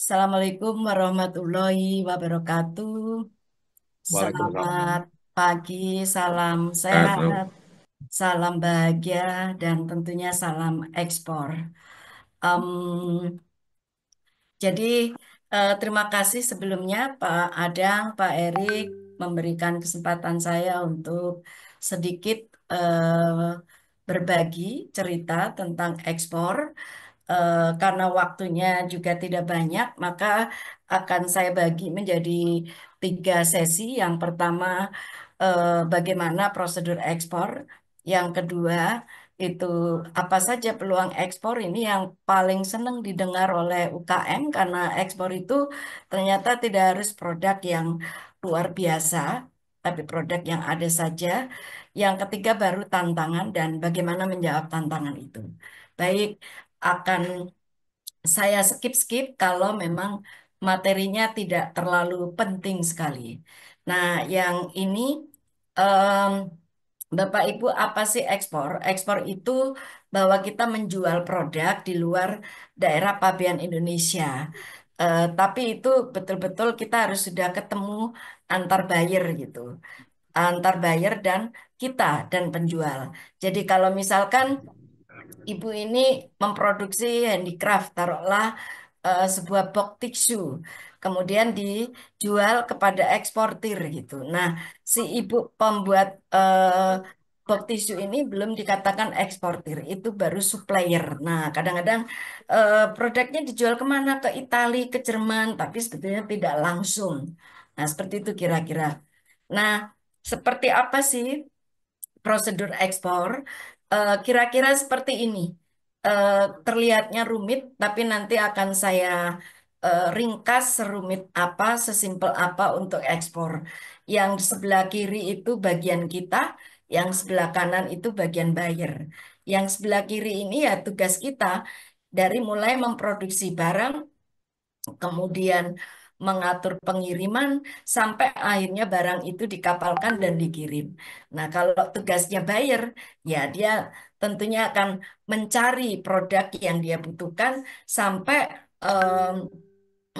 Assalamualaikum warahmatullahi wabarakatuh. Waalaikumsalam. Selamat pagi, salam Aduh, sehat, salam bahagia, dan tentunya salam ekspor. Em, jadi, terima kasih sebelumnya Pak Adang, Pak Erik memberikan kesempatan saya untuk sedikit berbagi cerita tentang ekspor. Karena waktunya juga tidak banyak, maka akan saya bagi menjadi 3 sesi. Yang pertama, bagaimana prosedur ekspor. Yang kedua, itu apa saja peluang ekspor ini yang paling senang didengar oleh UKM, karena ekspor itu ternyata tidak harus produk yang luar biasa, tapi produk yang ada saja. Yang ketiga baru tantangan dan bagaimana menjawab tantangan itu. Baik, akan saya skip-skip kalau memang materinya tidak terlalu penting sekali. Nah, yang ini, em, Bapak Ibu, apa sih ekspor? Ekspor itu bahwa kita menjual produk di luar daerah pabean Indonesia. Tapi itu betul-betul kita harus sudah ketemu antar buyer gitu. Antar buyer dan kita dan penjual. Jadi kalau misalkan Ibu ini memproduksi handicraft, taruhlah sebuah box tisu, kemudian dijual kepada eksportir gitu. Nah, si ibu pembuat box tisu ini belum dikatakan eksportir, itu baru supplier. Nah, kadang-kadang produknya dijual kemana? Ke Italia, ke Jerman, tapi sebetulnya tidak langsung. Nah, seperti itu kira-kira. Nah, seperti apa sih prosedur ekspor? Kira-kira seperti ini. Eh, Terlihatnya rumit, tapi nanti akan saya ringkas serumit apa, sesimpel apa untuk ekspor. Yang di sebelah kiri itu bagian kita, yang sebelah kanan itu bagian buyer. Yang sebelah kiri ini ya tugas kita dari mulai memproduksi barang, kemudian mengatur pengiriman sampai akhirnya barang itu dikapalkan dan dikirim. Nah, kalau tugasnya buyer, ya dia tentunya akan mencari produk yang dia butuhkan sampai em,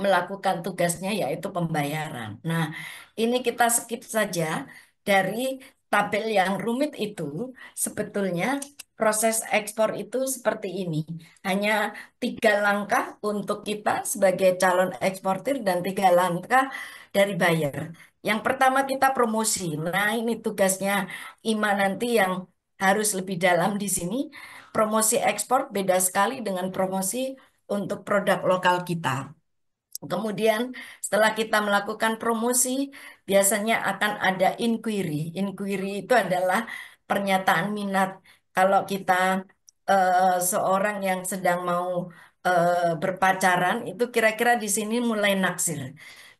melakukan tugasnya yaitu pembayaran. Nah, ini kita skip saja dari tabel yang rumit itu. Sebetulnya proses ekspor itu seperti ini. Hanya 3 langkah untuk kita sebagai calon eksportir dan 3 langkah dari buyer. Yang pertama kita promosi. Nah, ini tugasnya IMA nanti yang harus lebih dalam di sini. Promosi ekspor beda sekali dengan promosi untuk produk lokal kita. Kemudian setelah kita melakukan promosi, biasanya akan ada inquiry. Inquiry itu adalah pernyataan minat. Kalau kita seorang yang sedang mau berpacaran, itu kira-kira di sini mulai naksir.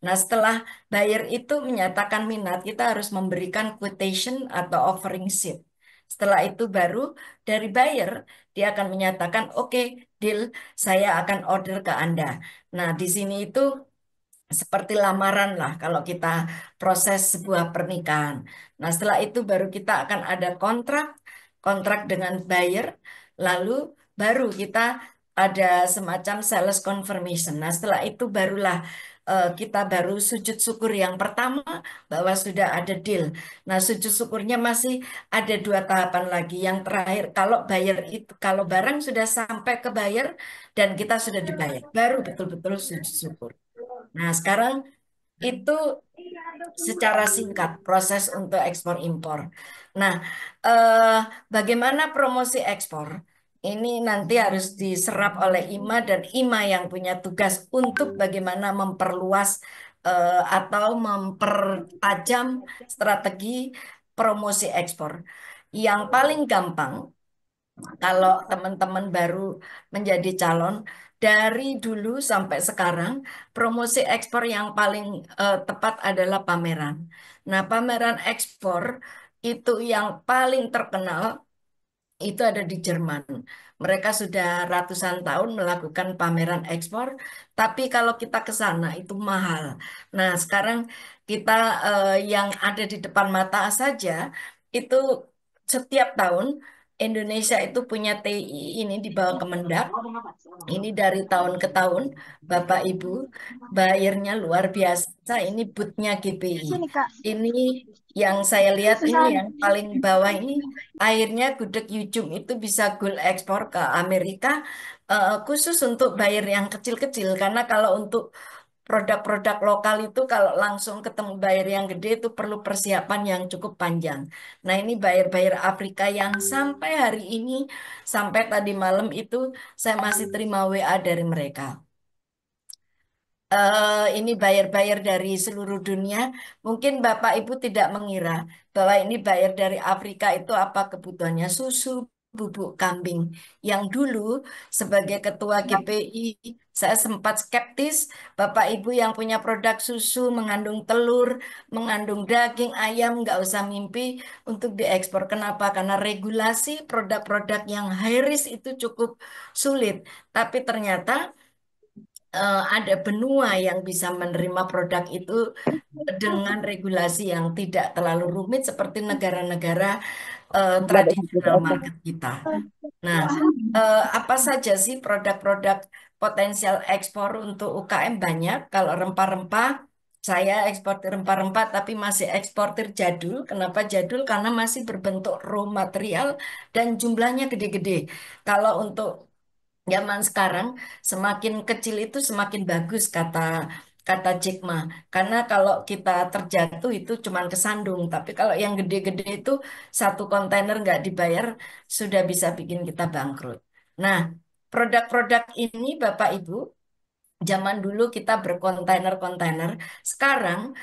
Nah, setelah buyer itu menyatakan minat, kita harus memberikan quotation atau offering sheet. Setelah itu baru dari buyer, dia akan menyatakan, oke, deal, saya akan order ke Anda. Nah, di sini itu seperti lamaran lah kalau kita proses sebuah pernikahan. Nah, setelah itu baru kita akan ada kontrak, kontrak dengan buyer, lalu baru kita ada semacam sales confirmation. Nah, setelah itu barulah kita baru sujud syukur yang pertama bahwa sudah ada deal. Nah, sujud syukurnya masih ada 2 tahapan lagi. Yang terakhir, kalau buyer itu, kalau barang sudah sampai ke buyer dan kita sudah dibayar, baru betul-betul sujud syukur. Nah, sekarang itu secara singkat proses untuk ekspor impor. Nah, eh, bagaimana promosi ekspor? Ini nanti harus diserap oleh IMA dan IMA yang punya tugas untuk bagaimana memperluas atau mempertajam strategi promosi ekspor. Yang paling gampang kalau teman-teman baru menjadi calon, dari dulu sampai sekarang, promosi ekspor yang paling tepat adalah pameran. Nah, pameran ekspor itu yang paling terkenal itu ada di Jerman. Mereka sudah ratusan tahun melakukan pameran ekspor, tapi kalau kita ke sana itu mahal. Nah, sekarang kita yang ada di depan mata saja itu setiap tahun Indonesia itu punya TI ini di bawah Kemendak. Ini dari tahun ke tahun, Bapak Ibu, bayarnya luar biasa. Ini bootnya GPI. Sini Kak. Ini yang saya lihat ini Susan. yang paling bawah ini airnya gudeg Yujum itu bisa goal ekspor ke Amerika khusus untuk bayar yang kecil-kecil. Karena kalau untuk produk-produk lokal itu kalau langsung ketemu buyer yang gede itu perlu persiapan yang cukup panjang. Nah, ini buyer-buyer Afrika yang sampai hari ini, sampai tadi malam itu saya masih terima WA dari mereka. Ini buyer-buyer dari seluruh dunia. Mungkin Bapak Ibu tidak mengira bahwa ini buyer dari Afrika itu apa kebutuhannya susu, bubuk kambing. Yang dulu sebagai ketua GPI, saya sempat skeptis. Bapak Ibu yang punya produk susu, mengandung telur, mengandung daging ayam, nggak usah mimpi untuk diekspor. Kenapa? Karena regulasi produk-produk yang high risk itu cukup sulit. Tapi ternyata ada benua yang bisa menerima produk itu dengan regulasi yang tidak terlalu rumit seperti negara-negara tradisional market kita. Nah, apa saja sih produk-produk potensial ekspor untuk UKM banyak? Kalau rempah-rempah, saya eksportir rempah-rempah tapi masih eksportir jadul. Kenapa jadul? Karena masih berbentuk raw material dan jumlahnya gede-gede. Kalau untuk zaman sekarang semakin kecil itu semakin bagus kata kata Jack Ma. Karena kalau kita terjatuh itu cuman kesandung, tapi kalau yang gede-gede itu satu kontainer nggak dibayar sudah bisa bikin kita bangkrut. Nah, produk-produk ini Bapak Ibu zaman dulu kita berkontainer-kontainer. Sekarang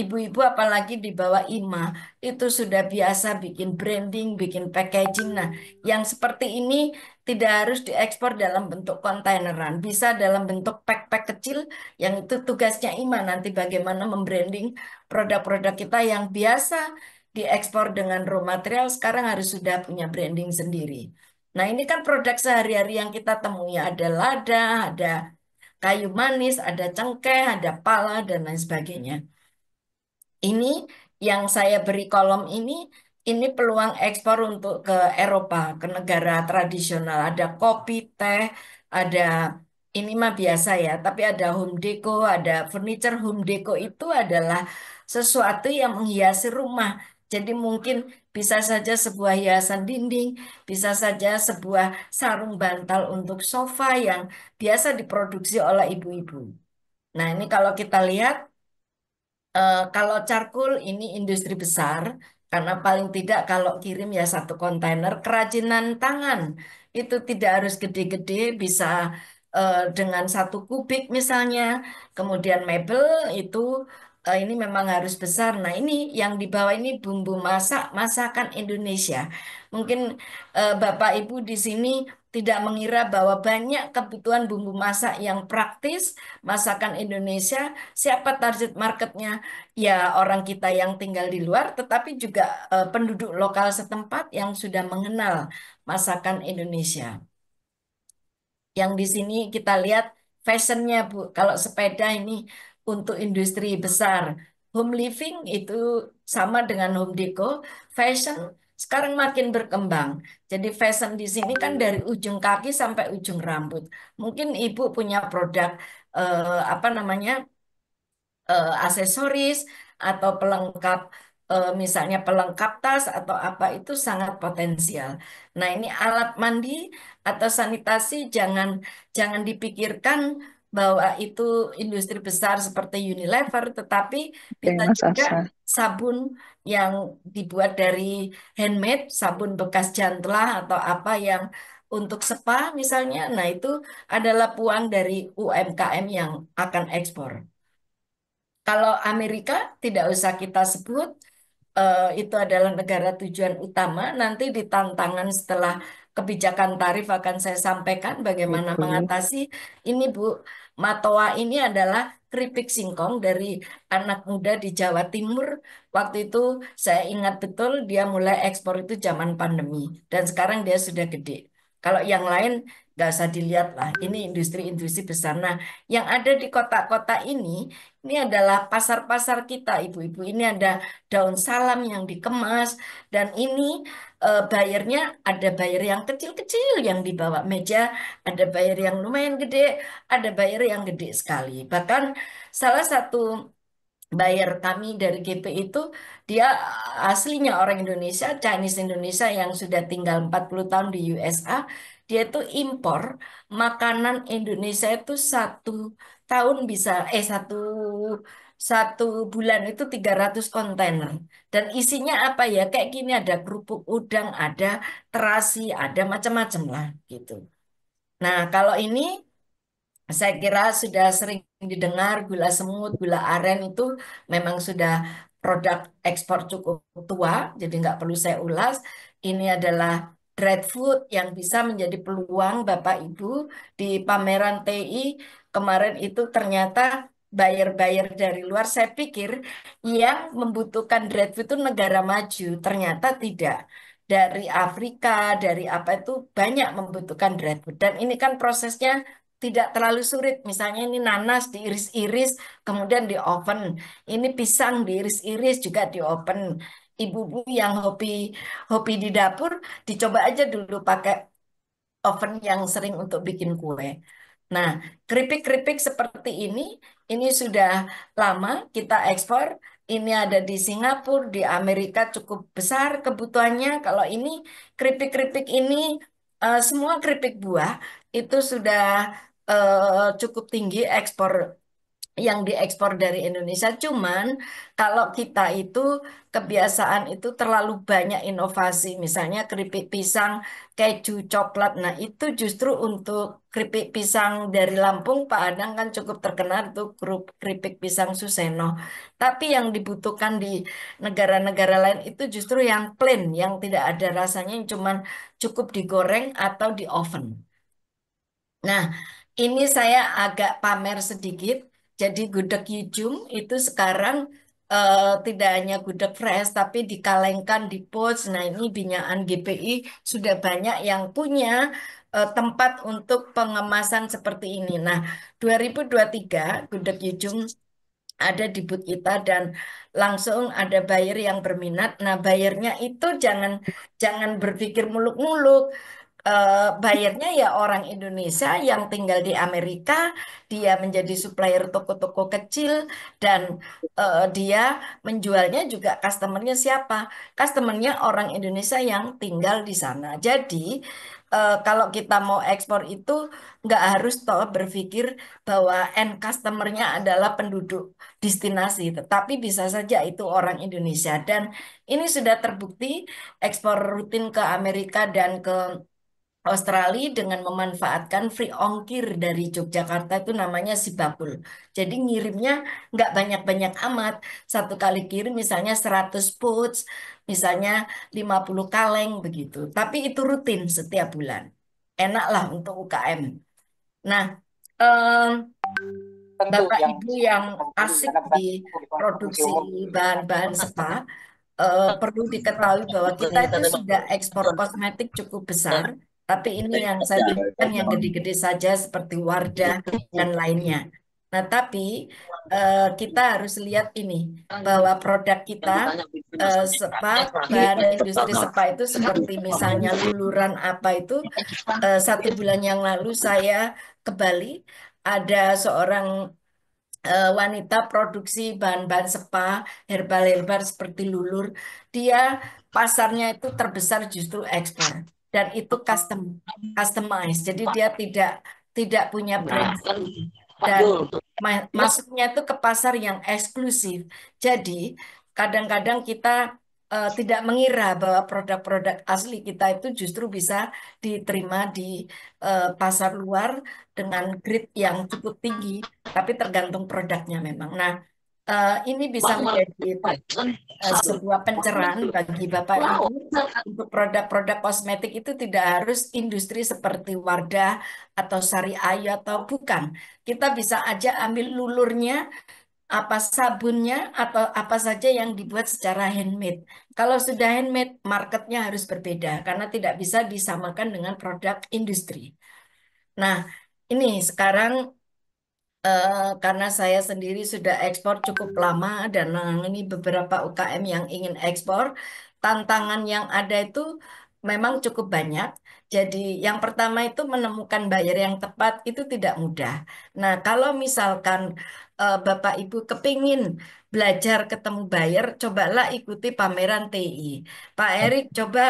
ibu-ibu apalagi di bawah IMA itu sudah biasa bikin branding, bikin packaging. Nah, yang seperti ini tidak harus diekspor dalam bentuk kontaineran, bisa dalam bentuk pack-pack kecil yang itu tugasnya IMA nanti bagaimana membranding produk-produk kita yang biasa diekspor dengan raw material sekarang harus sudah punya branding sendiri. Nah, ini kan produk sehari-hari yang kita temui ada lada, ada kayu manis, ada cengkeh, ada pala, dan lain sebagainya. Ini yang saya beri kolom ini peluang ekspor untuk ke Eropa, ke negara tradisional. Ada kopi, teh, ada ini mah biasa ya, tapi ada home deco, ada furniture. Home deco itu adalah sesuatu yang menghiasi rumah. Jadi mungkin bisa saja sebuah hiasan dinding, bisa saja sebuah sarung bantal untuk sofa yang biasa diproduksi oleh ibu-ibu. Nah, ini kalau kita lihat kalau charcoal ini industri besar, karena paling tidak kalau kirim ya satu kontainer. Kerajinan tangan itu tidak harus gede-gede, bisa dengan satu kubik misalnya. Kemudian mebel itu ini memang harus besar. Nah ini yang di bawah ini bumbu masak masakan Indonesia. Mungkin Bapak Ibu di sini tidak mengira bahwa banyak kebutuhan bumbu masak yang praktis, masakan Indonesia. Siapa target marketnya? Ya, orang kita yang tinggal di luar, tetapi juga penduduk lokal setempat yang sudah mengenal masakan Indonesia. Yang di sini kita lihat fashionnya, Bu. Kalau sepeda ini untuk industri besar. Home living itu sama dengan home deco. Fashion sekarang makin berkembang. Jadi fashion di sini kan dari ujung kaki sampai ujung rambut. Mungkin Ibu punya produk apa namanya aksesoris atau pelengkap misalnya pelengkap tas atau apa itu sangat potensial. Nah, ini alat mandi atau sanitasi jangan dipikirkan bahwa itu industri besar seperti Unilever, tetapi Oke, bisa Mas juga Asa. sabun yang dibuat dari handmade, sabun bekas jantlah atau apa yang untuk spa misalnya. Nah, itu adalah peluang dari UMKM yang akan ekspor. Kalau Amerika tidak usah kita sebut, itu adalah negara tujuan utama. Nanti di tantangan setelah kebijakan tarif akan saya sampaikan bagaimana Gitu. mengatasi ini, Bu. Matoa ini adalah keripik singkong dari anak muda di Jawa Timur. Waktu itu saya ingat betul dia mulai ekspor itu zaman pandemi dan sekarang dia sudah gede. Kalau yang lain nggak usah dilihat lah. Ini industri-industri besar. Nah, yang ada di kota-kota ini adalah pasar-pasar kita, ibu-ibu. Ini ada daun salam yang dikemas, dan ini bayarnya ada bayar yang kecil-kecil yang di bawah meja, ada bayar yang lumayan gede, ada bayar yang gede sekali. Bahkan salah satu buyer kami dari GP itu dia aslinya orang Indonesia, Chinese Indonesia yang sudah tinggal 40 tahun di USA. Dia itu impor makanan Indonesia itu satu tahun bisa satu bulan itu 300 kontainer. Dan isinya apa ya? Kayak gini, ada kerupuk udang, ada terasi, ada macam-macam lah gitu. Nah, kalau ini saya kira sudah sering didengar gula semut, gula aren itu memang sudah produk ekspor cukup tua, jadi nggak perlu saya ulas. Ini adalah dried food yang bisa menjadi peluang Bapak Ibu di pameran TI kemarin itu ternyata buyer-buyer dari luar. Saya pikir yang membutuhkan dried food itu negara maju, ternyata tidak. Dari Afrika, dari apa itu banyak membutuhkan dried food. Dan ini kan prosesnya tidak terlalu sulit. Misalnya ini nanas diiris-iris, kemudian di oven. Ini pisang diiris-iris juga di oven. Ibu-ibu yang hobi hobi di dapur, dicoba aja dulu pakai oven yang sering untuk bikin kue. Nah, keripik-keripik seperti ini sudah lama kita ekspor. Ini ada di Singapura, di Amerika cukup besar kebutuhannya. Kalau ini keripik-keripik ini semua keripik buah itu sudah cukup tinggi ekspor yang diekspor dari Indonesia. Cuman kalau kita itu kebiasaan itu terlalu banyak inovasi, misalnya keripik pisang, keju, coklat. Nah, itu justru untuk keripik pisang dari Lampung, Pak Adang kan cukup terkenal itu keripik pisang Suseno. Tapi yang dibutuhkan di negara-negara lain itu justru yang plain, yang tidak ada rasanya, yang cuman cukup digoreng atau di oven. Nah, ini saya agak pamer sedikit. Jadi gudeg Yujum itu sekarang tidak hanya gudeg fresh, tapi dikalengkan di pouch. Nah, ini binaan GPI sudah banyak yang punya tempat untuk pengemasan seperti ini. Nah, 2023 gudeg Yujum ada di booth kita dan langsung ada buyer yang berminat. Nah, bayarnya itu jangan jangan berpikir muluk-muluk. Bayarnya ya orang Indonesia yang tinggal di Amerika, dia menjadi supplier toko-toko kecil dan dia menjualnya juga customernya siapa? Customernya orang Indonesia yang tinggal di sana. Jadi kalau kita mau ekspor itu nggak harus toh berpikir bahwa end customernya adalah penduduk destinasi, tetapi bisa saja itu orang Indonesia dan ini sudah terbukti ekspor rutin ke Amerika dan ke Australia dengan memanfaatkan free ongkir dari Yogyakarta itu namanya Sibakul. Jadi ngirimnya nggak banyak-banyak amat. Satu kali kirim misalnya 100 pouch, misalnya 50 kaleng begitu. Tapi itu rutin setiap bulan. Enak lah untuk UKM. Nah, em, Tentu Bapak yang Ibu yang membeli asik karena di bukan untuk konsumsi produksi umum. bahan-bahan spa, perlu diketahui bahwa kita itu sudah ekspor kosmetik cukup besar, tapi ini yang saya tunjukkan yang gede-gede saja seperti Wardah dan lainnya. Nah, tapi kita harus lihat ini bahwa produk kita spa, bahan industri spa itu seperti misalnya luluran apa itu, satu bulan yang lalu saya ke Bali, ada seorang wanita produksi bahan-bahan spa herbal-herbal seperti lulur. Dia pasarnya itu terbesar justru ekspor dan itu customized. Jadi dia tidak tidak punya brand sendiri dan masuknya itu ke pasar yang eksklusif. Jadi kadang-kadang kita tidak mengira bahwa produk-produk asli kita itu justru bisa diterima di pasar luar dengan grade yang cukup tinggi, tapi tergantung produknya memang. Nah, ini bisa menjadi sebuah pencerahan bagi Bapak Ibu untuk produk-produk kosmetik itu tidak harus industri seperti Wardah atau Sari Ayu atau bukan. Kita bisa aja ambil lulurnya, apa sabunnya atau apa saja yang dibuat secara handmade. Kalau sudah handmade, marketnya harus berbeda karena tidak bisa disamakan dengan produk industri. Nah, ini sekarang karena saya sendiri sudah ekspor cukup lama dan ini beberapa UKM yang ingin ekspor, tantangan yang ada itu memang cukup banyak. Jadi yang pertama itu menemukan buyer yang tepat itu tidak mudah. Nah, kalau misalkan Bapak Ibu kepingin belajar ketemu buyer, cobalah ikuti pameran TI. Pak Erik coba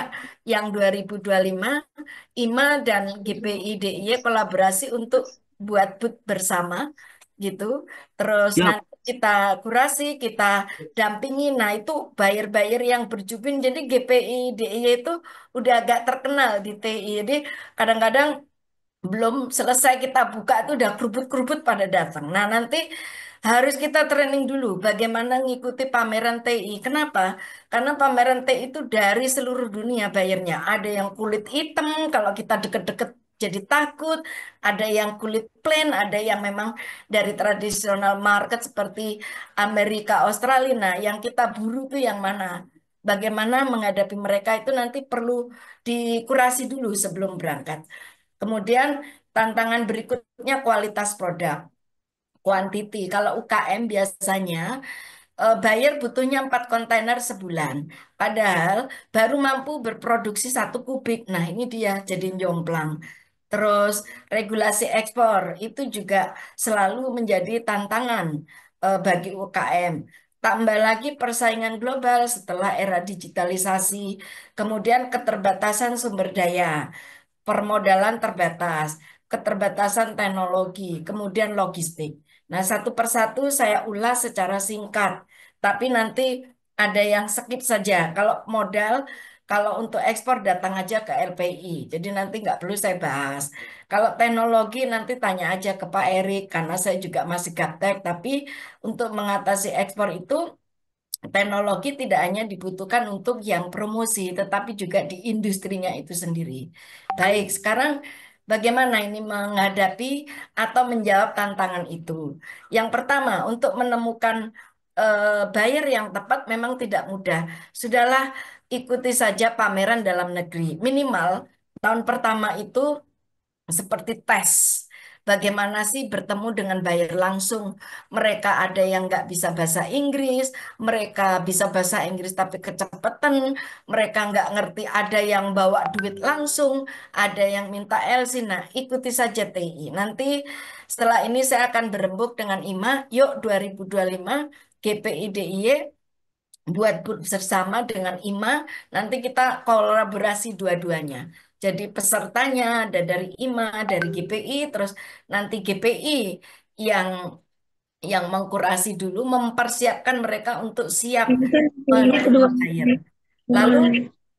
yang 2025 IMA dan GPI DIY kolaborasi untuk buat booth bersama gitu. Terus Siap. nanti kita kurasi, kita dampingi. Nah, itu buyer-buyer yang berjubin. Jadi GPI DIY itu udah agak terkenal di TI. Jadi kadang-kadang belum selesai kita buka itu udah kerubut-kerubut pada datang. Nah, nanti harus kita training dulu bagaimana ngikuti pameran TI. Kenapa? Karena pameran TI itu dari seluruh dunia bayarnya. Ada yang kulit hitam, kalau kita deket-deket jadi takut. Ada yang kulit plain, ada yang memang dari tradisional market seperti Amerika, Australia. Nah, yang kita buru itu yang mana? Bagaimana menghadapi mereka itu nanti perlu dikurasi dulu sebelum berangkat. Kemudian tantangan berikutnya kualitas produk, quantity. Kalau UKM biasanya buyer butuhnya 4 kontainer sebulan. Padahal baru mampu berproduksi 1 kubik. Nah ini dia jadi jomplang. Terus regulasi ekspor itu juga selalu menjadi tantangan bagi UKM. Tambah lagi persaingan global setelah era digitalisasi, kemudian keterbatasan sumber daya, permodalan terbatas, keterbatasan teknologi, kemudian logistik. Nah, satu persatu saya ulas secara singkat, tapi nanti ada yang skip saja. Kalau modal, kalau untuk ekspor datang aja ke LPI, jadi nanti nggak perlu saya bahas. Kalau teknologi nanti tanya aja ke Pak Erik, karena saya juga masih gaptek, tapi untuk mengatasi ekspor itu teknologi tidak hanya dibutuhkan untuk yang promosi, tetapi juga di industrinya itu sendiri. Baik, sekarang bagaimana ini menghadapi atau menjawab tantangan itu? Yang pertama, untuk menemukan buyer yang tepat memang tidak mudah. Sudahlah, ikuti saja pameran dalam negeri. Minimal tahun pertama itu seperti tes. Bagaimana sih bertemu dengan buyer langsung? Mereka ada yang nggak bisa bahasa Inggris, mereka bisa bahasa Inggris tapi kecepatan, mereka nggak ngerti, ada yang bawa duit langsung, ada yang minta LC. Nah, ikuti saja TI. Nanti setelah ini saya akan berembuk dengan IMA, yuk 2025 GPI DIY buat bersama dengan IMA, nanti kita kolaborasi dua-duanya. Jadi pesertanya ada dari IMA, dari GPI, terus nanti GPI yang mengkurasi dulu, mempersiapkan mereka untuk siap Ini kan tingginya menerima kedua. buyer. Lalu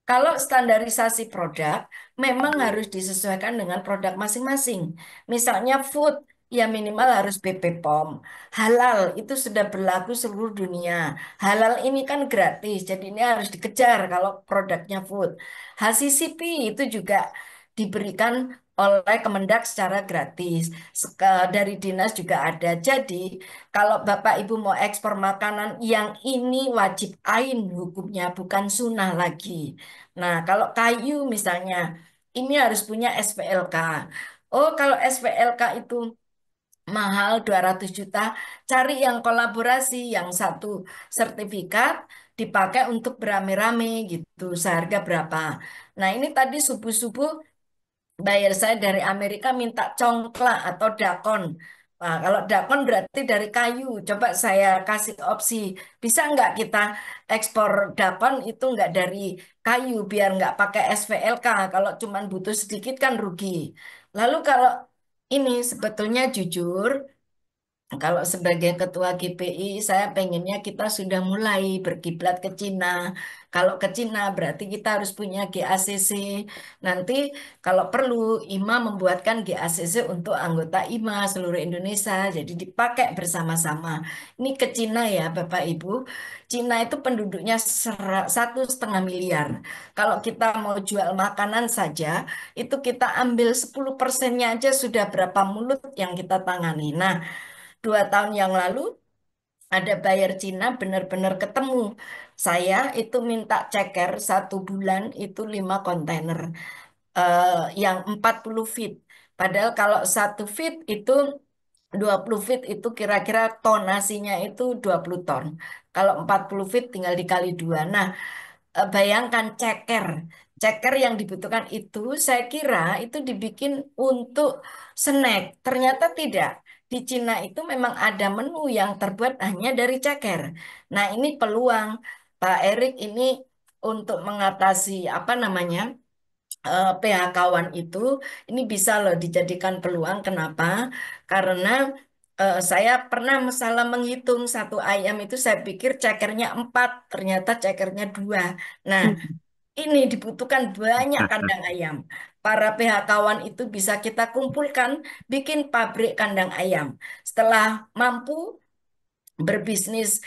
kalau standarisasi produk memang harus disesuaikan dengan produk masing-masing. Misalnya food, ya minimal harus BP POM. Halal itu sudah berlaku seluruh dunia. Halal ini kan gratis, jadi ini harus dikejar kalau produknya food. HACCP itu juga diberikan oleh Kemendak secara gratis. Dari dinas juga ada. Jadi kalau Bapak Ibu mau ekspor makanan yang ini wajib ain hukumnya, bukan sunnah lagi. Nah, kalau kayu misalnya, ini harus punya SPLK. Oh, kalau SPLK itu mahal 200 juta, cari yang kolaborasi, yang satu sertifikat dipakai untuk berame-rame gitu, seharga berapa. Nah, ini tadi subuh-subuh buyer saya dari Amerika minta congklak atau dakon. Nah, kalau dakon berarti dari kayu. Coba saya kasih opsi, bisa nggak kita ekspor dakon itu nggak dari kayu, biar nggak pakai SVLK. Kalau cuman butuh sedikit kan rugi. Lalu kalau ini sebetulnya jujur, kalau sebagai ketua GPI, saya pengennya kita sudah mulai berkiblat ke Cina. Kalau ke Cina berarti kita harus punya GACC. Nanti kalau perlu IMA membuatkan GACC untuk anggota IMA seluruh Indonesia. Jadi dipakai bersama-sama. Ini ke Cina ya Bapak Ibu. Cina itu penduduknya 1,5 miliar. Kalau kita mau jual makanan saja, itu kita ambil 10%-nya aja sudah berapa mulut yang kita tangani. Nah, 2 tahun yang lalu ada buyer Cina benar-benar ketemu. Saya itu minta ceker 1 bulan itu 5 kontainer yang 40 feet. Padahal kalau 1 feet itu 20 feet itu kira-kira tonasinya itu 20 ton. Kalau 40 feet tinggal dikali dua. Nah, bayangkan ceker. Ceker yang dibutuhkan itu saya kira itu dibikin untuk snack. Ternyata tidak. Di Cina itu memang ada menu yang terbuat hanya dari ceker. Nah, ini peluang Pak Erik ini untuk mengatasi apa namanya? PHK-wan itu ini bisa loh dijadikan peluang. Kenapa? Karena saya pernah salah menghitung satu ayam itu saya pikir cekernya 4, ternyata cekernya 2. Nah, ini dibutuhkan banyak kandang ayam. Para PHK-wan itu bisa kita kumpulkan, bikin pabrik kandang ayam. Setelah mampu berbisnis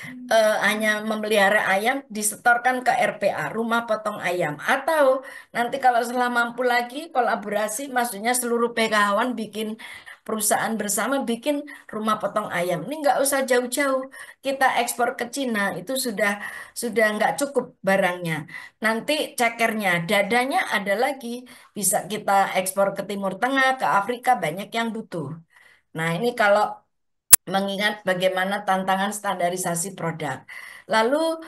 hanya memelihara ayam disetorkan ke RPA, rumah potong ayam, atau nanti kalau setelah mampu lagi kolaborasi, maksudnya seluruh PKH-wan bikin perusahaan bersama bikin rumah potong ayam. Ini nggak usah jauh-jauh, kita ekspor ke Cina itu sudah nggak cukup barangnya. Nanti cekernya, dadanya ada lagi, bisa kita ekspor ke Timur Tengah, ke Afrika, banyak yang butuh. Nah, ini kalau mengingat bagaimana tantangan standarisasi produk. Lalu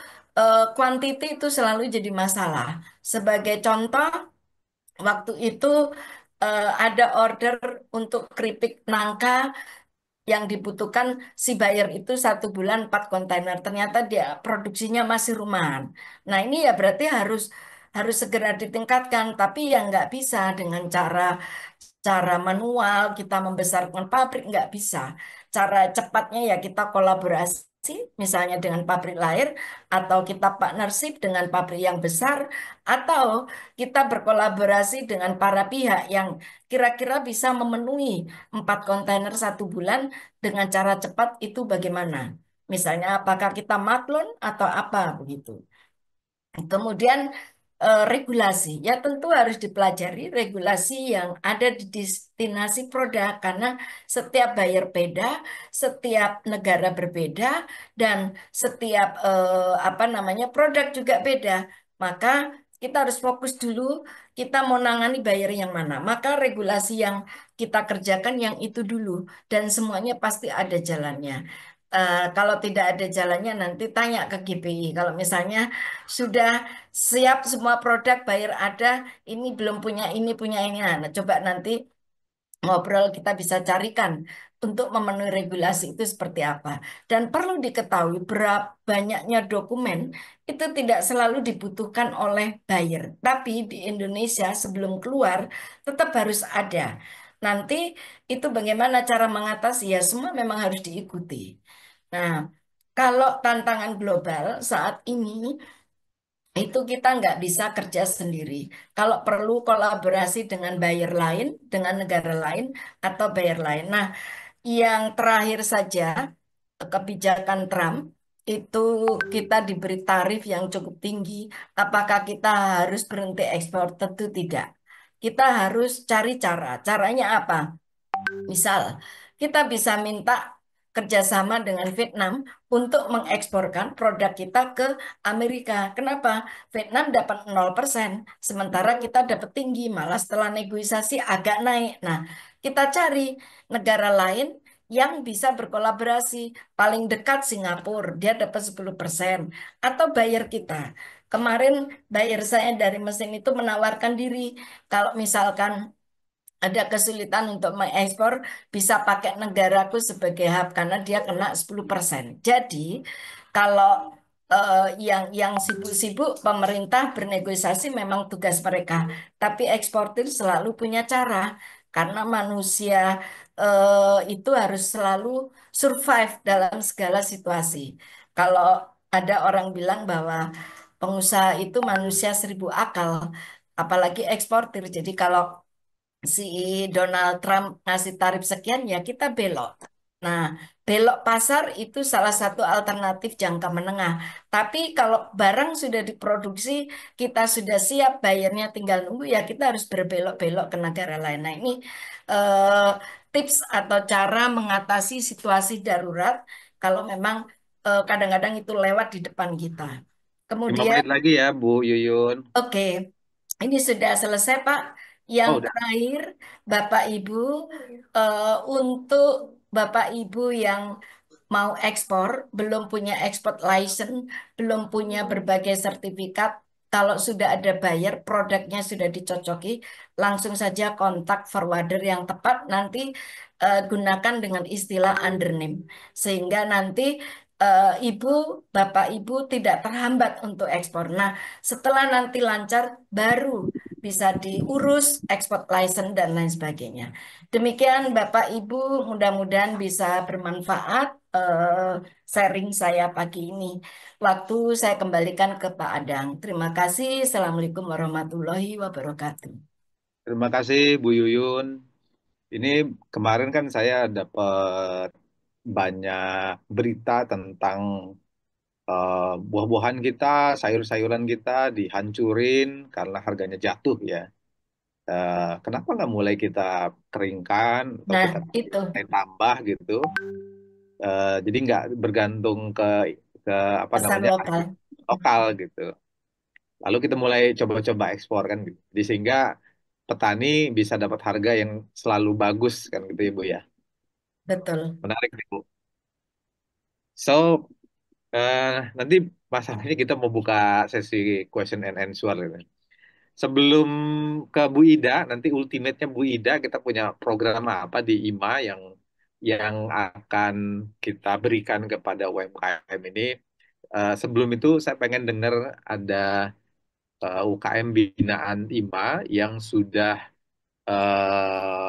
quantity itu selalu jadi masalah. Sebagai contoh, waktu itu ada order untuk keripik nangka yang dibutuhkan si buyer itu 1 bulan 4 kontainer. Ternyata dia produksinya masih rumahan. Nah ini ya berarti harus harus segera ditingkatkan. Tapi ya nggak bisa dengan cara manual kita membesarkan pabrik nggak bisa. Cara cepatnya ya kita kolaborasi misalnya dengan pabrik lain atau kita partnership dengan pabrik yang besar atau kita berkolaborasi dengan para pihak yang kira-kira bisa memenuhi 4 kontainer 1 bulan dengan cara cepat itu bagaimana? Misalnya apakah kita maklun atau apa begitu. Kemudian regulasi, ya tentu harus dipelajari regulasi yang ada di destinasi produk karena setiap buyer beda, setiap negara berbeda, dan setiap apa namanya produk juga beda. Maka kita harus fokus dulu kita mau nangani buyer yang mana. Maka regulasi yang kita kerjakan yang itu dulu dan semuanya pasti ada jalannya. Kalau tidak ada jalannya nanti tanya ke GPI. Kalau misalnya sudah siap semua produk bayar ada, ini belum punya ini. Nah, coba nanti ngobrol kita bisa carikan untuk memenuhi regulasi itu seperti apa. Dan perlu diketahui berapa banyaknya dokumen itu tidak selalu dibutuhkan oleh buyer. Tapi di Indonesia sebelum keluar tetap harus ada. Nanti itu bagaimana cara mengatasi ya semua memang harus diikuti. Nah, kalau tantangan global saat ini itu kita nggak bisa kerja sendiri. Kalau perlu kolaborasi dengan buyer lain, dengan negara lain, atau buyer lain. Nah, yang terakhir saja, kebijakan Trump itu kita diberi tarif yang cukup tinggi. Apakah kita harus berhenti ekspor? Tentu tidak. Kita harus cari cara. Caranya apa? Misal, kita bisa minta kerjasama dengan Vietnam untuk mengeksporkan produk kita ke Amerika. Kenapa? Vietnam dapat 0%, sementara kita dapat tinggi, malah setelah negosiasi agak naik. Nah, kita cari negara lain yang bisa berkolaborasi. Paling dekat Singapura, dia dapat 10%. Atau buyer kita. Kemarin buyer saya dari mesin itu menawarkan diri, kalau misalkan ada kesulitan untuk mengekspor, bisa pakai negaraku sebagai hub karena dia kena 10%. Jadi, kalau yang sibuk-sibuk pemerintah bernegosiasi memang tugas mereka, tapi eksportir selalu punya cara karena manusia itu harus selalu survive dalam segala situasi. Kalau ada orang bilang bahwa pengusaha itu manusia 1.000 akal, apalagi eksportir. Jadi kalau si Donald Trump ngasih tarif sekian ya kita belok. Nah, belok pasar itu salah satu alternatif jangka menengah. Tapi kalau barang sudah diproduksi, kita sudah siap, bayarnya tinggal nunggu ya kita harus berbelok-belok ke negara lain. Nah, ini eh, tips atau cara mengatasi situasi darurat kalau memang kadang-kadang itu lewat di depan kita. 5 Kemudian, menit lagi ya, Bu Yuyun. oke, ini sudah selesai, Pak. Yang Oh, udah. terakhir, Bapak Ibu, untuk Bapak Ibu yang mau ekspor, belum punya export license, belum punya berbagai sertifikat, kalau sudah ada buyer, produknya sudah dicocoki, langsung saja kontak forwarder yang tepat, nanti gunakan dengan istilah under name. Sehingga nanti Ibu, Bapak Ibu tidak terhambat untuk ekspor. Nah, setelah nanti lancar, baru bisa diurus export license dan lain sebagainya. Demikian Bapak Ibu, mudah-mudahan bisa bermanfaat sharing saya pagi ini. Waktu saya kembalikan ke Pak Adang. Terima kasih. Assalamualaikum warahmatullahi wabarakatuh. Terima kasih Bu Yuyun. Ini kemarin kan saya dapat banyak berita tentang buah-buahan kita, sayur-sayuran kita dihancurin karena harganya jatuh ya. Kenapa nggak mulai kita keringkan atau Nah, kita itu tambah gitu? Jadi nggak bergantung ke apa pesan namanya lokal. lokal gitu. Lalu kita mulai coba-coba ekspor kan gitu. Jadi sehingga petani bisa dapat harga yang selalu bagus kan gitu ya Bu ya. Betul. Menarik nih Bu. So, eh, nanti masalahnya kita mau buka sesi question and answer gitu. Sebelum ke Bu Ida, nanti ultimate-nya Bu Ida, kita punya program apa di IMA yang akan kita berikan kepada UMKM ini. Sebelum itu saya pengen dengar ada UKM binaan IMA yang sudah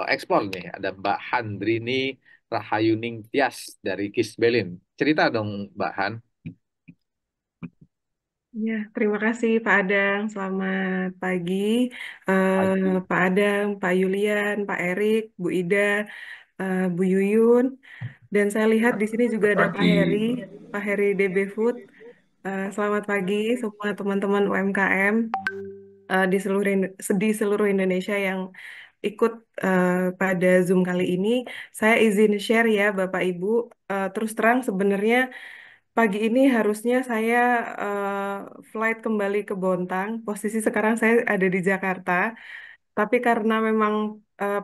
ekspor nih. Ada Mbak Handrini Rahayuning Tias dari Kisbelin. Cerita dong Mbak Han. Ya, terima kasih Pak Adang. Selamat pagi, Pagi. Pak Adang, Pak Yulian, Pak Erik, Bu Ida, Bu Yuyun, dan saya lihat di sini juga ada Pagi. Pak Heri DB Food. Selamat pagi semua teman-teman UMKM di seluruh Indonesia yang ikut pada Zoom kali ini. Saya izin share ya Bapak Ibu. Terus terang sebenarnya pagi ini harusnya saya flight kembali ke Bontang. Posisi sekarang saya ada di Jakarta. Tapi karena memang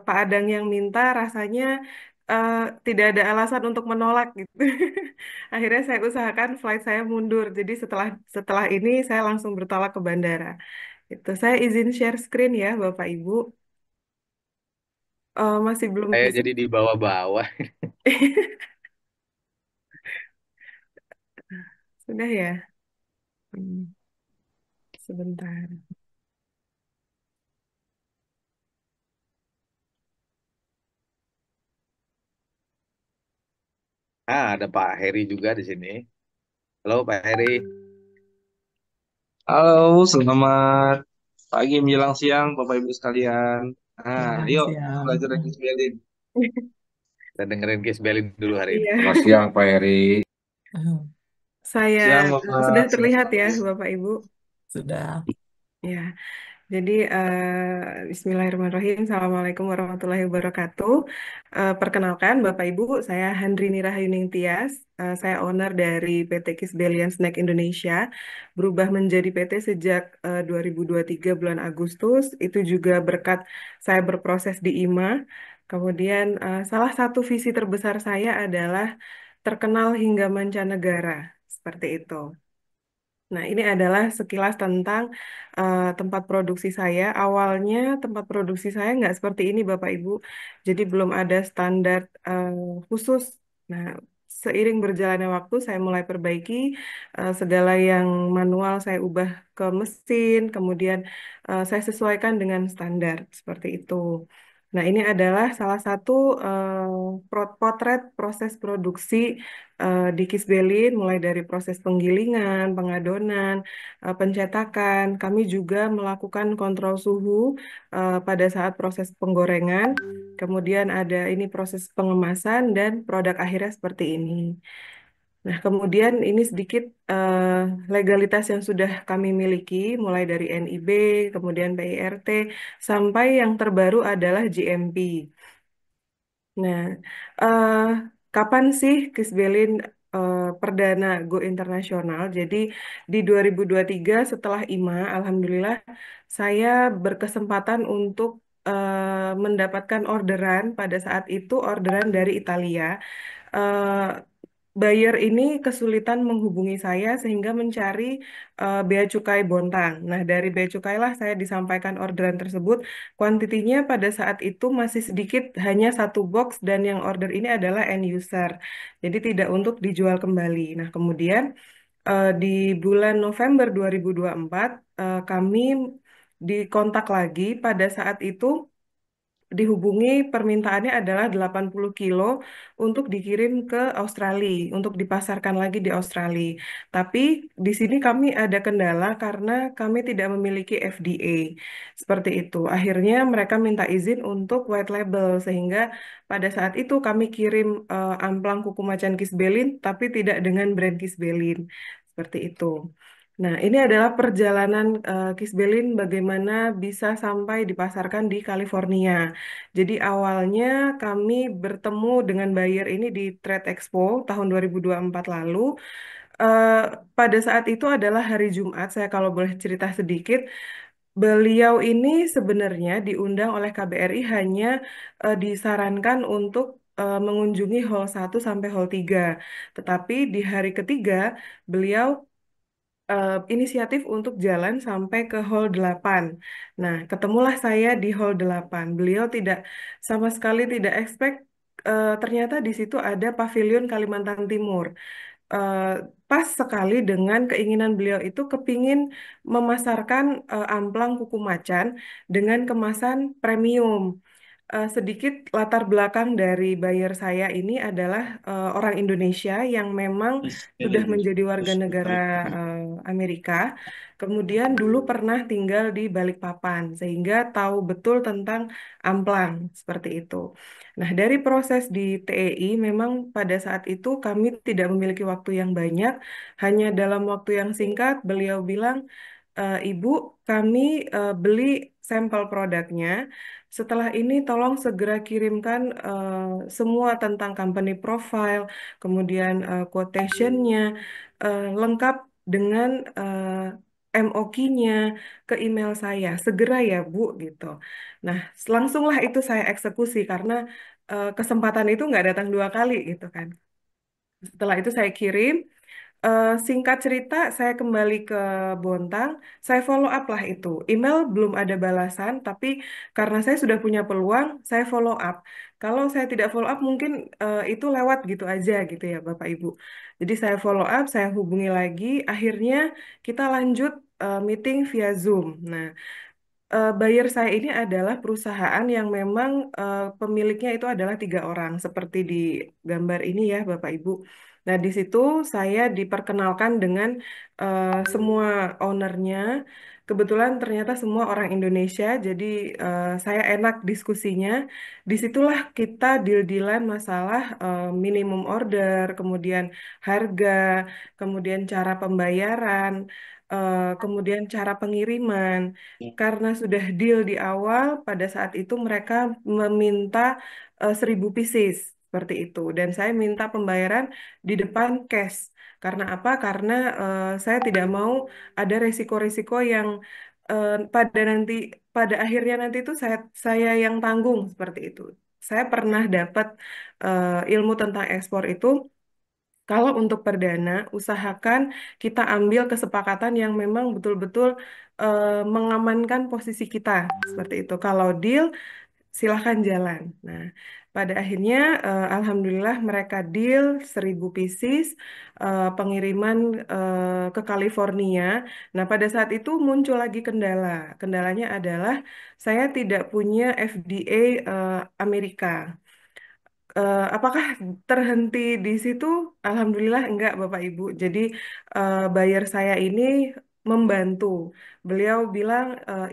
Pak Adang yang minta, rasanya eh, tidak ada alasan untuk menolak gitu. Akhirnya saya usahakan flight saya mundur. Jadi setelah ini saya langsung bertolak ke bandara. Itu saya izin share screen ya, Bapak Ibu. Masih belum Saya bisa. jadi di bawah-bawah. Sudah ya. Hmm, sebentar. Ah, ada Pak Heri juga di sini. Halo Pak Heri. Halo, selamat pagi menjelang siang, Bapak Ibu sekalian. Nah, Siang, yuk siang. belajar lagi spelling. Kita dengerin Kisbelin dulu hari ini. Iya, Selamat siang Pak Heri. saya Siang, sudah Bapak. Siang, terlihat ya, Bapak. Bapak Ibu. Sudah. Ya. Jadi, Bismillahirrahmanirrahim. Assalamualaikum warahmatullahi wabarakatuh. Perkenalkan, Bapak Ibu, saya Handrini Rahayuning Tias. Saya owner dari PT Kisbelian Snack Indonesia. Berubah menjadi PT sejak 2023 bulan Agustus. Itu juga berkat saya berproses di IMA. Kemudian, salah satu visi terbesar saya adalah terkenal hingga mancanegara. Seperti itu. Nah, ini adalah sekilas tentang tempat produksi saya. Awalnya tempat produksi saya nggak seperti ini, Bapak Ibu. Jadi belum ada standar khusus. Nah, seiring berjalannya waktu, saya mulai perbaiki segala yang manual, saya ubah ke mesin, kemudian saya sesuaikan dengan standar seperti itu. Nah, ini adalah salah satu potret proses produksi di Kisbelin, mulai dari proses penggilingan, pengadonan, pencetakan. Kami juga melakukan kontrol suhu pada saat proses penggorengan. Kemudian ada ini proses pengemasan dan produk akhirnya seperti ini. Nah, kemudian ini sedikit legalitas yang sudah kami miliki, mulai dari NIB, kemudian PIRT, sampai yang terbaru adalah GMP. Nah, eh, kapan sih Kisbelin perdana go internasional? Jadi di 2023 setelah IMA, alhamdulillah saya berkesempatan untuk mendapatkan orderan pada saat itu orderan dari Italia. Eh, Buyer ini kesulitan menghubungi saya sehingga mencari bea cukai Bontang. Nah, dari bea cukai lah saya disampaikan orderan tersebut. Kuantitinya pada saat itu masih sedikit, hanya satu box dan yang order ini adalah end user. Jadi tidak untuk dijual kembali. Nah, kemudian di bulan November 2024 kami dikontak lagi pada saat itu dihubungi permintaannya adalah 80 kilo untuk dikirim ke Australia, untuk dipasarkan lagi di Australia. Tapi di sini kami ada kendala karena kami tidak memiliki FDA. Seperti itu. Akhirnya mereka minta izin untuk white label sehingga pada saat itu kami kirim amplang kuku macan Kisbelin tapi tidak dengan brand Kisbelin. Seperti itu. Nah, ini adalah perjalanan Kisbelin bagaimana bisa sampai dipasarkan di California. Jadi awalnya kami bertemu dengan buyer ini di Trade Expo tahun 2024 lalu. Eh, Pada saat itu adalah hari Jumat, saya kalau boleh cerita sedikit. Beliau ini sebenarnya diundang oleh KBRI hanya disarankan untuk mengunjungi hall 1 sampai hall 3. Tetapi di hari ketiga, beliau inisiatif untuk jalan sampai ke hall 8. Nah, ketemulah saya di hall 8. Beliau tidak sama sekali tidak expect ternyata di situ ada pavilion Kalimantan Timur. Eh, Pas sekali dengan keinginan beliau itu kepingin memasarkan amplang kuku macan dengan kemasan premium. Sedikit latar belakang dari buyer saya ini adalah orang Indonesia yang memang sudah menjadi warga negara Amerika, kemudian dulu pernah tinggal di Balikpapan, sehingga tahu betul tentang amplang seperti itu. Nah, dari proses di TEI memang pada saat itu kami tidak memiliki waktu yang banyak, hanya dalam waktu yang singkat beliau bilang, Ibu, kami beli sampel produknya. Setelah ini tolong segera kirimkan semua tentang company profile, kemudian quotation-nya, lengkap dengan MOQ-nya ke email saya. Segera ya, Bu, gitu. Nah, langsunglah itu saya eksekusi karena kesempatan itu nggak datang dua kali gitu kan. Setelah itu saya kirim. Singkat cerita, saya kembali ke Bontang, saya follow up lah itu. Email belum ada balasan, tapi karena saya sudah punya peluang, saya follow up. Kalau saya tidak follow up, mungkin itu lewat gitu aja gitu ya, Bapak Ibu. Jadi saya follow up, saya hubungi lagi, akhirnya kita lanjut meeting via Zoom. Nah, buyer saya ini adalah perusahaan yang memang pemiliknya itu adalah 3 orang, seperti di gambar ini ya, Bapak Ibu. Nah, di situ saya diperkenalkan dengan semua ownernya. Kebetulan ternyata semua orang Indonesia, jadi saya enak diskusinya. Disitulah kita deal-dealan masalah minimum order, kemudian harga, kemudian cara pembayaran, kemudian cara pengiriman. Karena sudah deal di awal, pada saat itu mereka meminta 1.000 pieces seperti itu. Dan saya minta pembayaran di depan cash. Karena apa? Karena saya tidak mau ada resiko-resiko yang pada akhirnya nanti itu saya yang tanggung seperti itu. Saya pernah dapat ilmu tentang ekspor itu. Kalau untuk perdana, usahakan kita ambil kesepakatan yang memang betul-betul mengamankan posisi kita seperti itu. Kalau deal, silahkan jalan. Nah, pada akhirnya alhamdulillah mereka deal 1.000 pieces pengiriman ke California. Nah, pada saat itu muncul lagi kendala. Kendalanya adalah saya tidak punya FDA Amerika. Apakah terhenti di situ? Alhamdulillah enggak, Bapak Ibu. Jadi buyer saya ini membantu. Beliau bilang,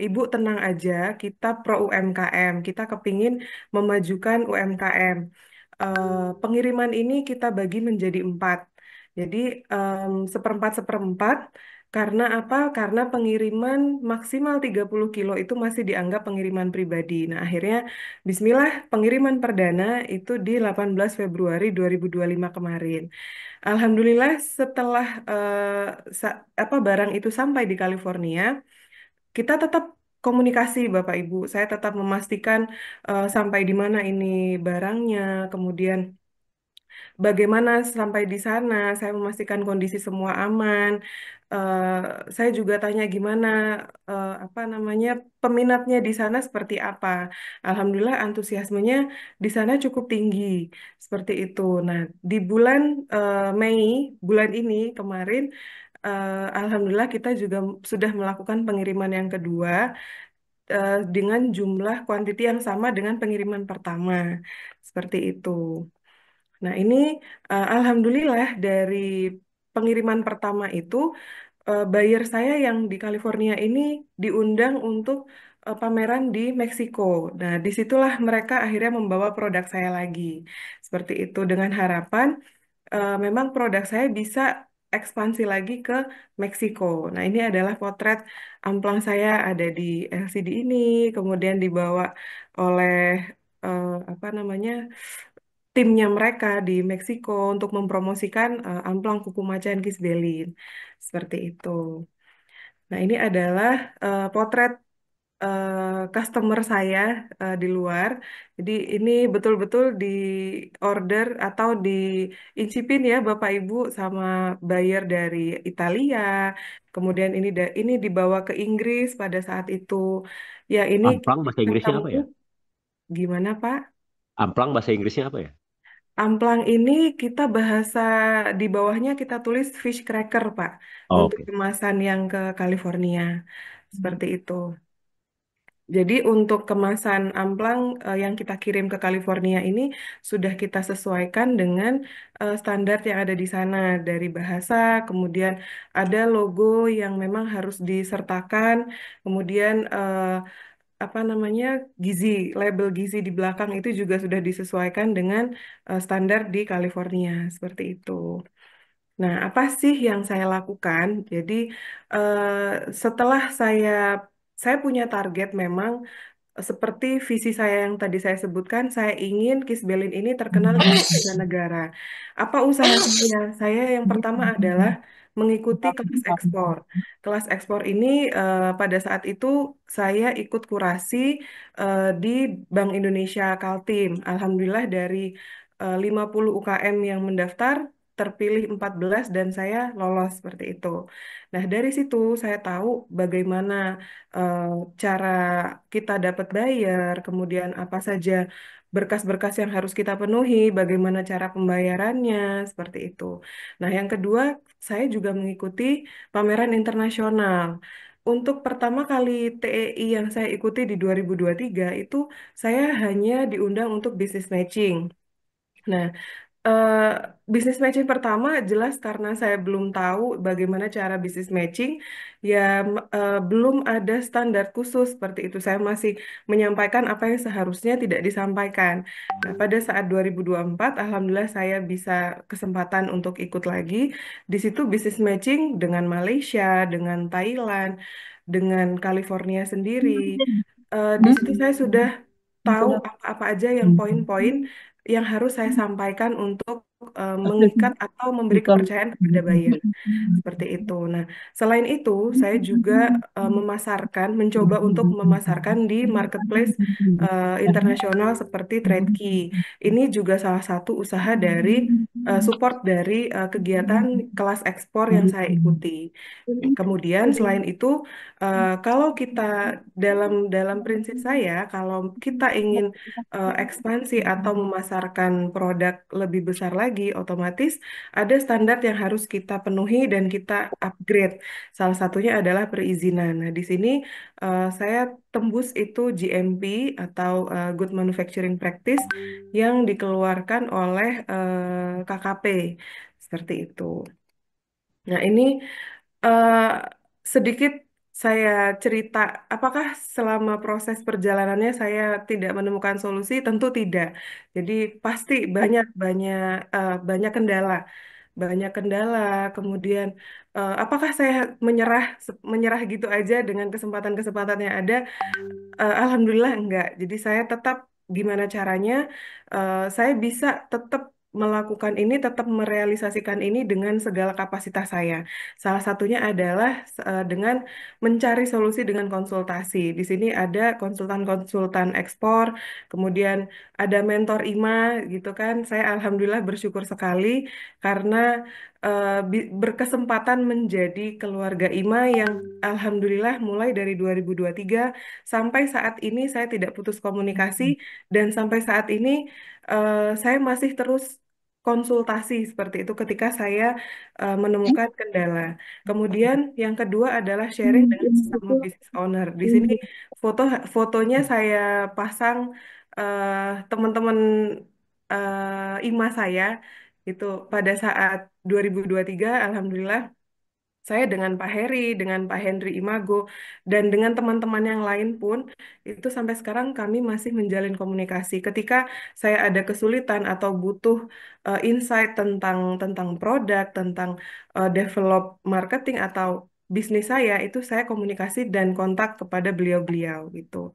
Ibu tenang aja, kita pro UMKM, kita kepingin memajukan UMKM. Pengiriman ini kita bagi menjadi 4. Jadi seperempat-seperempat. Karena apa? Karena pengiriman maksimal 30 kilo itu masih dianggap pengiriman pribadi. Nah, akhirnya Bismillah, pengiriman perdana itu di 18 Februari 2025 kemarin. Alhamdulillah setelah barang itu sampai di California, kita tetap komunikasi Bapak Ibu. Saya tetap memastikan sampai di mana ini barangnya, kemudian bagaimana sampai di sana, saya memastikan kondisi semua aman. Eh, saya juga tanya gimana, apa namanya, peminatnya di sana seperti apa. Alhamdulillah antusiasmenya di sana cukup tinggi, seperti itu. Nah, di bulan Mei, bulan ini kemarin, Alhamdulillah kita juga sudah melakukan pengiriman yang kedua dengan jumlah kuantiti yang sama dengan pengiriman pertama, seperti itu. Nah, ini alhamdulillah dari pengiriman pertama itu buyer saya yang di California ini diundang untuk pameran di Meksiko. Nah, disitulah mereka akhirnya membawa produk saya lagi. Seperti itu dengan harapan memang produk saya bisa ekspansi lagi ke Meksiko. Nah, ini adalah potret amplang saya ada di LCD ini, kemudian dibawa oleh apa namanya timnya mereka di Meksiko untuk mempromosikan amplang kuku macan Kisbelin. Seperti itu. Nah, ini adalah potret customer saya di luar. Jadi ini betul-betul di order atau diincipin ya Bapak Ibu sama buyer dari Italia. Kemudian ini dibawa ke Inggris pada saat itu. Ya, ini Amplang bahasa Inggrisnya ketemu apa ya? gimana Pak? Amplang bahasa Inggrisnya apa ya? Amplang ini kita bahasa di bawahnya kita tulis fish cracker, Pak, Oh, untuk oke. kemasan yang ke California. Seperti itu. Jadi untuk kemasan amplang yang kita kirim ke California ini sudah kita sesuaikan dengan standar yang ada di sana dari bahasa, kemudian ada logo yang memang harus disertakan, kemudian apa namanya gizi, label gizi di belakang itu juga sudah disesuaikan dengan standar di California seperti itu. Nah, apa sih yang saya lakukan? Jadi setelah saya punya target memang seperti visi saya yang tadi saya sebutkan, saya ingin Kisbelin ini terkenal di negara. Apa usaha saya? Saya yang pertama adalah mengikuti kelas ekspor. Kelas ekspor ini pada saat itu saya ikut kurasi di Bank Indonesia Kaltim. Alhamdulillah dari 50 UKM yang mendaftar, terpilih 14 dan saya lolos seperti itu. Nah, dari situ saya tahu bagaimana eh, cara kita dapat bayar, kemudian apa saja berkas-berkas yang harus kita penuhi, bagaimana cara pembayarannya, seperti itu. Nah, yang kedua, saya juga mengikuti pameran internasional. Untuk pertama kali TEI yang saya ikuti di 2023 itu saya hanya diundang untuk business matching. Nah, eh bisnis matching pertama jelas karena saya belum tahu bagaimana cara bisnis matching, ya belum ada standar khusus seperti itu. Saya masih menyampaikan apa yang seharusnya tidak disampaikan. Nah, pada saat 2024, alhamdulillah saya bisa kesempatan untuk ikut lagi. Di situ bisnis matching dengan Malaysia, dengan Thailand, dengan California sendiri. Di situ saya sudah tahu apa-apa aja yang poin-poin yang harus saya sampaikan untuk mengikat atau memberi kepercayaan kepada buyer. Seperti itu. Nah, selain itu, saya juga mencoba untuk memasarkan di marketplace internasional seperti TradeKey. Ini juga salah satu usaha dari support dari kegiatan kelas ekspor yang saya ikuti. Kemudian selain itu, kalau kita dalam prinsip saya, kalau kita ingin ekspansi atau memasarkan produk lebih besar lagi, otomatis ada standar yang harus kita penuhi dan kita upgrade. Salah satunya adalah perizinan. Nah, di sini saya tembus itu GMP atau Good Manufacturing Practice yang dikeluarkan oleh KKP. Seperti itu. Nah, ini eh, sedikit saya cerita, apakah selama proses perjalanannya saya tidak menemukan solusi? Tentu tidak. Jadi pasti banyak kendala, banyak kendala. Kemudian apakah saya menyerah gitu aja dengan kesempatan-kesempatan yang ada? Alhamdulillah enggak. Jadi saya tetap gimana caranya saya bisa tetap melakukan ini, tetap merealisasikan ini dengan segala kapasitas saya. Salah satunya adalah dengan mencari solusi dengan konsultasi. Di sini ada konsultan-konsultan ekspor, kemudian ada mentor IMA gitu kan. Saya alhamdulillah bersyukur sekali karena berkesempatan menjadi keluarga IMA yang alhamdulillah mulai dari 2023 sampai saat ini saya tidak putus komunikasi dan sampai saat ini saya masih terus konsultasi seperti itu ketika saya menemukan kendala. Kemudian yang kedua adalah sharing dengan sesama business owner. Di sini fotonya saya pasang teman-teman IMA saya itu pada saat 2023, alhamdulillah saya dengan Pak Heri, dengan Pak Henry Imago, dan dengan teman-teman yang lain pun, itu sampai sekarang kami masih menjalin komunikasi. Ketika saya ada kesulitan atau butuh insight tentang produk, tentang develop marketing atau bisnis saya, itu saya komunikasi dan kontak kepada beliau-beliau gitu.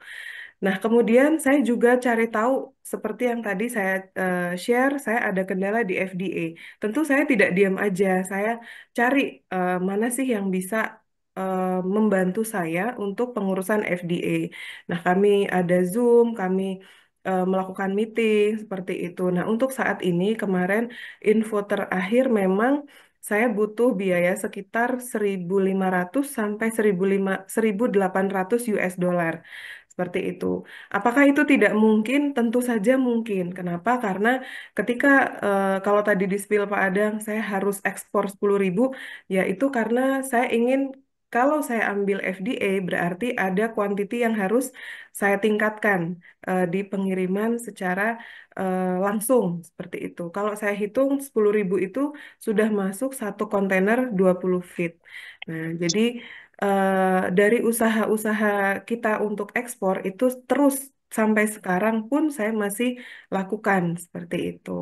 Nah, kemudian saya juga cari tahu seperti yang tadi saya share, saya ada kendala di FDA. Tentu saya tidak diam aja, saya cari mana sih yang bisa membantu saya untuk pengurusan FDA. Nah, kami ada Zoom, kami melakukan meeting seperti itu. Nah, untuk saat ini kemarin info terakhir memang saya butuh biaya sekitar 1.500 sampai 1.800 US dollar. Seperti itu. Apakah itu tidak mungkin? Tentu saja mungkin. Kenapa? Karena ketika kalau tadi di spill Pak Adang, saya harus ekspor 10.000, ya itu karena saya ingin kalau saya ambil FDA berarti ada kuantiti yang harus saya tingkatkan di pengiriman secara langsung seperti itu. Kalau saya hitung 10.000 itu sudah masuk satu kontainer 20 feet. Nah, jadi dari usaha-usaha kita untuk ekspor itu terus sampai sekarang pun saya masih lakukan seperti itu.